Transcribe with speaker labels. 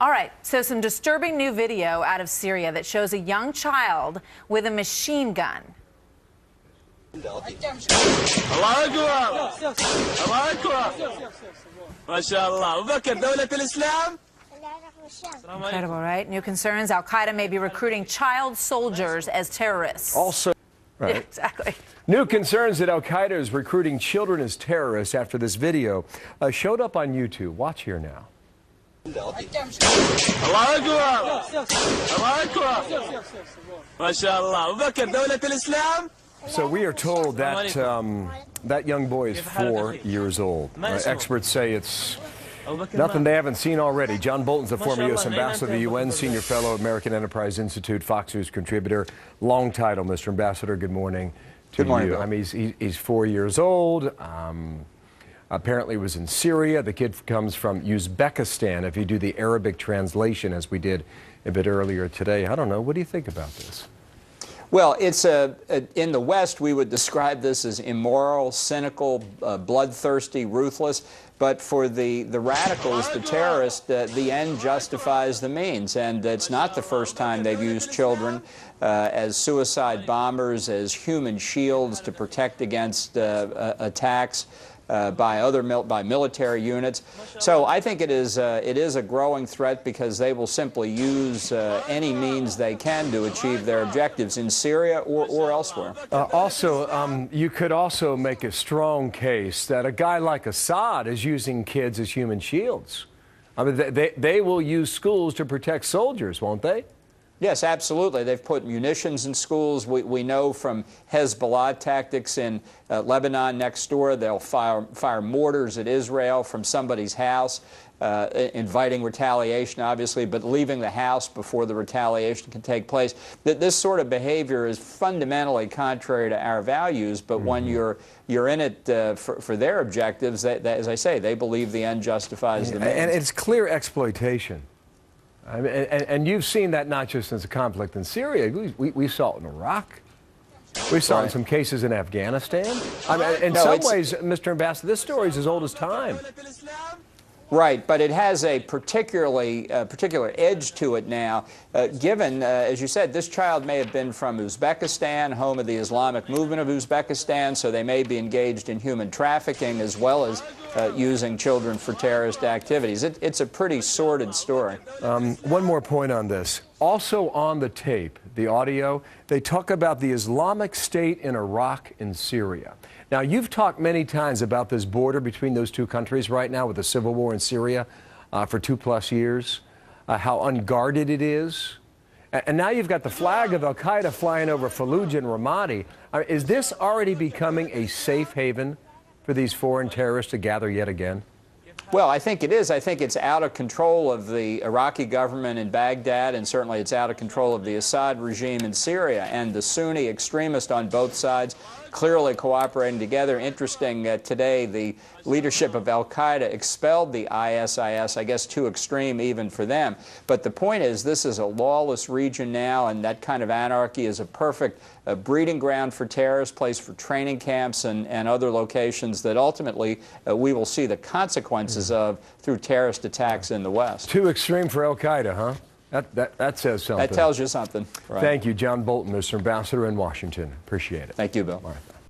Speaker 1: All right, so some disturbing new video out of Syria that shows a young child with a machine gun. Incredible, right? New concerns, Al-Qaeda may be recruiting child soldiers as terrorists.
Speaker 2: Also, right.
Speaker 1: Yeah, exactly.
Speaker 2: New concerns that Al-Qaeda is recruiting children as terrorists after this video showed up on YouTube. Watch here now. So we are told that that young boy is 4 years old. Experts say it's nothing they haven't seen already. John Bolton's a former U.S. ambassador to the UN, senior fellow, American Enterprise Institute, Fox News contributor. Long title, Mr. Ambassador. Good morning to
Speaker 3: Good morning,
Speaker 2: you.
Speaker 3: Bill.
Speaker 2: I mean, he's 4 years old. Apparently was in Syria. The kid comes from Uzbekistan, if you do the Arabic translation, as we did a bit earlier today. I don't know. What do you think about this?
Speaker 3: Well, it's in the West, we would describe this as immoral, cynical, bloodthirsty, ruthless. But for the radicals, the terrorists, the end justifies the means. And it's not the first time they've used children as suicide bombers, as human shields to protect against attacks by military units. So I think it is a growing threat because they will simply use any means they can to achieve their objectives in Syria or elsewhere.
Speaker 2: You could also make a strong case that a guy like Assad is using kids as human shields. I mean, they will use schools to protect soldiers, won't they?
Speaker 3: Yes, absolutely. They've put munitions in schools. We know from Hezbollah tactics in Lebanon next door, they'll fire mortars at Israel from somebody's house, inviting retaliation, obviously, but leaving the house before the retaliation can take place. This sort of behavior is fundamentally contrary to our values, but when you're in it for their objectives, as I say, they believe the end justifies the means.
Speaker 2: And it's clear exploitation. I mean, and you've seen that not just as a conflict in Syria. We saw it in Iraq. We saw it in some cases in Afghanistan. I mean, in some ways, Mr. Ambassador, this story is as old as time.
Speaker 3: Right, but it has a particular edge to it now, given, as you said, this child may have been from Uzbekistan, home of the Islamic movement of Uzbekistan, so they may be engaged in human trafficking as well as using children for terrorist activities. It's a pretty sordid story.
Speaker 2: One more point on this. Also on the tape, the audio, they talk about the Islamic State in Iraq and Syria. Now, you've talked many times about this border between those two countries right now with the civil war in Syria for 2+ years, how unguarded it is. And now you've got the flag of Al-Qaeda flying over Fallujah and Ramadi. Is this already becoming a safe haven for these foreign terrorists to gather yet again?
Speaker 3: Well, I think it is. I think it's out of control of the Iraqi government in Baghdad, and certainly it's out of control of the Assad regime in Syria, and the Sunni extremists on both sides clearly cooperating together. Interesting, today the leadership of Al-Qaeda expelled the ISIS, I guess too extreme even for them. But the point is, this is a lawless region now, and that kind of anarchy is a perfect breeding ground for terrorists, place for training camps and other locations that ultimately we will see the consequences of through terrorist attacks in the West.
Speaker 2: Too extreme for Al-Qaeda, huh? That says something.
Speaker 3: That tells you something. Right.
Speaker 2: Thank you, John Bolton, Mr. Ambassador in Washington. Appreciate it.
Speaker 3: Thank you, Bill.
Speaker 2: All right.